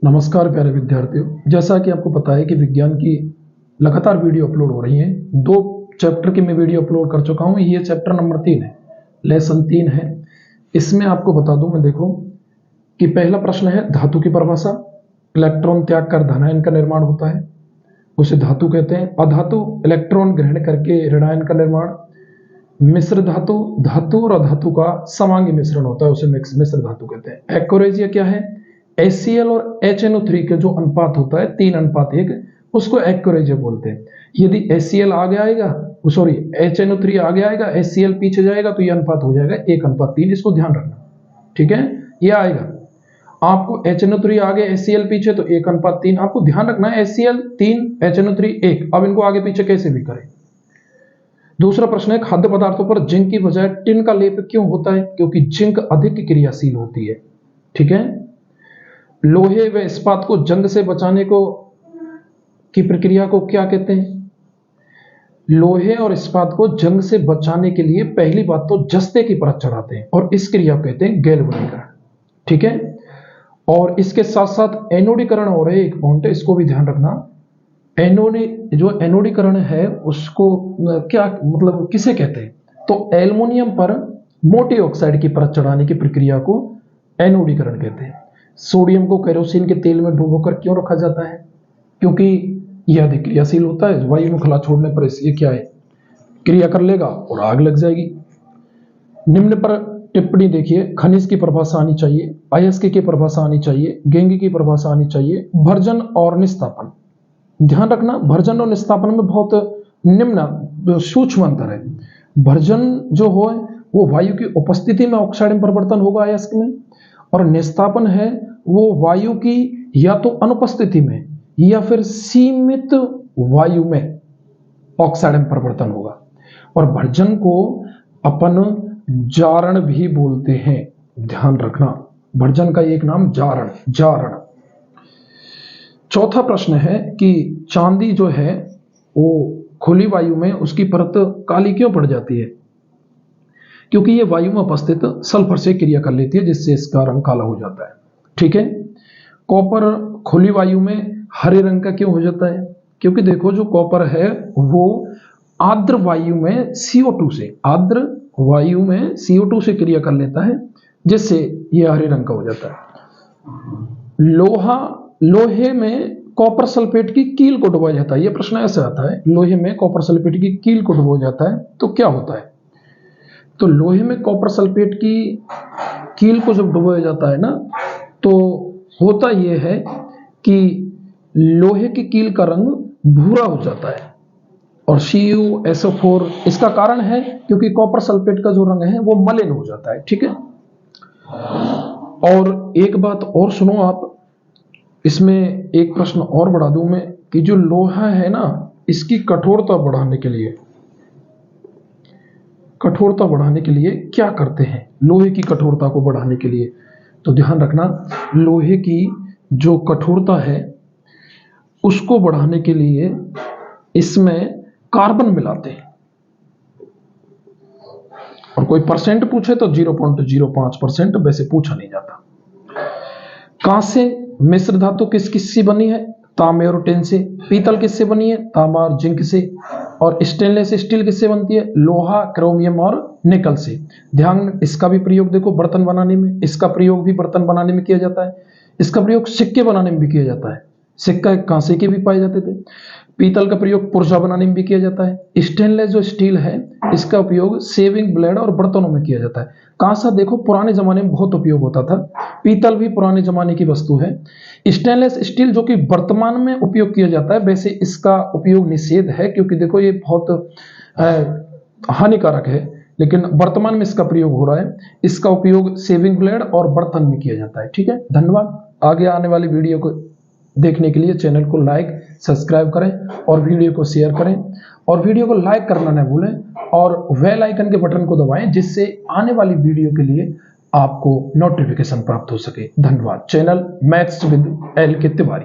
नमस्कार प्यारे विद्यार्थियों, जैसा कि आपको पता है कि विज्ञान की लगातार वीडियो अपलोड हो रही हैं। 2 चैप्टर की मैं वीडियो अपलोड कर चुका हूं। ये चैप्टर नंबर 3 है, लेसन 3 है। इसमें आपको बता दूं मैं, देखो कि पहला प्रश्न है धातु की परिभाषा। इलेक्ट्रॉन त्याग कर धनायन का निर्माण होता है, उसे धातु कहते हैं। अधातु इलेक्ट्रॉन ग्रहण करके ऋणायन का निर्माण। मिश्र धातु, धातु और अधातु का समांगी मिश्रण होता है, उसे मिश्र धातु कहते हैं। एक्वरेजिया क्या है? HCl और HNO3 के जो अनुपात होता है 3:1, उसको एक्वरेजिया बोलते हैं। यदि HCl आगे आएगा, सॉरी HNO3 आगे आएगा, HCl पीछे जाएगा, तो ये अनुपात हो जाएगा 1:3। इसको ध्यान रखना, ठीक है। ये आएगा आपको HNO3 आगे HCl पीछे, तो 1:3 आपको ध्यान रखना है। HCl 3, HNO3 1। अब इनको आगे पीछे कैसे भी करें। दूसरा प्रश्न है खाद्य पदार्थों पर जिंक की बजाय टिन का लेप क्यों होता है? क्योंकि जिंक अधिक क्रियाशील होती है, ठीक है। लोहे व इस्पात को जंग से बचाने को की प्रक्रिया को क्या कहते हैं? लोहे और इस्पात को जंग से बचाने के लिए पहली बात तो जस्ते की परत चढ़ाते हैं, और इस क्रिया को कहते हैं गैल्वेनीकरण, ठीक है। और इसके साथ साथ एनोडीकरण हो रहे एक पॉइंट है, इसको भी ध्यान रखना। एनोडीकरण है उसको क्या मतलब किसे कहते हैं? तो एल्युमिनियम पर मोटी ऑक्साइड की परत चढ़ाने की प्रक्रिया को एनोडीकरण कहते हैं। सोडियम को केरोसिन के तेल में डुबोकर क्यों रखा जाता है? क्योंकि यह अधिक क्रियाशील होता है। वायु में खला छोड़ने पर ये क्या है, क्रिया कर लेगा और आग लग जाएगी। निम्न पर टिप्पणी देखिए। खनिज की परिभाषा आनी चाहिए, अयस्क की परिभाषा आनी चाहिए, गेंग की परिभाषा आनी चाहिए। भर्जन और निस्तापन, ध्यान रखना, भर्जन और निस्तापन में बहुत निम्न सूक्ष्म अंतर है। भर्जन जो हो वो वायु की उपस्थिति में ऑक्साइड में परिवर्तन होगा अयस्क में, और निस्तापन है वो वायु की या तो अनुपस्थिति में या फिर सीमित वायु में ऑक्साइड में परिवर्तन होगा। और भर्जन को अपन जारण भी बोलते हैं, ध्यान रखना। भर्जन का एक नाम जारण। चौथा प्रश्न है कि चांदी जो है वो खुली वायु में उसकी परत काली क्यों पड़ जाती है? क्योंकि ये वायु में उपस्थित सल्फर से क्रिया कर लेती है, जिससे इसका रंग काला हो जाता है, ठीक है। कॉपर खुली वायु में हरे रंग का क्यों हो जाता है? क्योंकि देखो जो कॉपर है वो आर्द्र वायु में CO2 से क्रिया कर लेता है, जिससे ये हरे रंग का हो जाता है। लोहे में कॉपर सल्फेट की कील को डुबाया जाता है। यह प्रश्न ऐसे आता है, लोहे में कॉपर सल्फेट की कील को डुबाया जाता है तो क्या होता है? तो लोहे में कॉपर सल्फेट की कील को जब डुबाया जाता है ना, तो होता यह है कि लोहे की कील का रंग भूरा हो जाता है, और CuSO4 इसका कारण है, क्योंकि कॉपर सल्फेट का जो रंग है वो मलिन हो जाता है, ठीक है। और एक बात और सुनो आप, इसमें एक प्रश्न और बढ़ा दूं मैं कि जो लोहा है ना, इसकी कठोरता बढ़ाने के लिए क्या करते हैं? लोहे की कठोरता को बढ़ाने के लिए तो ध्यान रखना, लोहे की जो कठोरता है उसको बढ़ाने के लिए इसमें कार्बन मिलाते हैं। और कोई परसेंट पूछे तो 0.05%, वैसे पूछा नहीं जाता। कांस्य मिश्र धातु किससे बनी है? तांबे और टिन से। पीतल किससे बनी है? तांबा और जिंक से। और स्टेनलेस स्टील किससे बनती है? लोहा, क्रोमियम और निकल से। ध्यान, इसका भी प्रयोग देखो बर्तन बनाने में, इसका प्रयोग भी बर्तन बनाने में किया जाता है। इसका प्रयोग सिक्के बनाने में भी किया जाता है। सिक्का कांसे के भी पाए जाते थे। पीतल का प्रयोग पुर्जा बनाने में भी किया जाता है। स्टेनलेस जो स्टील है इसका उपयोग सेविंग ब्लेड और बर्तनों में किया जाता है। कांसा देखो पुराने जमाने में बहुत उपयोग होता था। पीतल भी पुराने जमाने की वस्तु है। स्टेनलेस स्टील जो कि वर्तमान में उपयोग किया जाता है, वैसे इसका उपयोग निषेध है, क्योंकि देखो ये बहुत हानिकारक है, लेकिन वर्तमान में इसका प्रयोग हो रहा है। इसका उपयोग सेविंग ब्लेड और बर्तन में किया जाता है, ठीक है। धन्यवाद। आगे आने वाली वीडियो को देखने के लिए चैनल को लाइक सब्सक्राइब करें और वीडियो को शेयर करें, और वीडियो को लाइक करना न भूलें, और बेल आइकन के बटन को दबाएं, जिससे आने वाली वीडियो के लिए आपको नोटिफिकेशन प्राप्त हो सके। धन्यवाद। चैनल मैथ्स विद एल के तिवारी।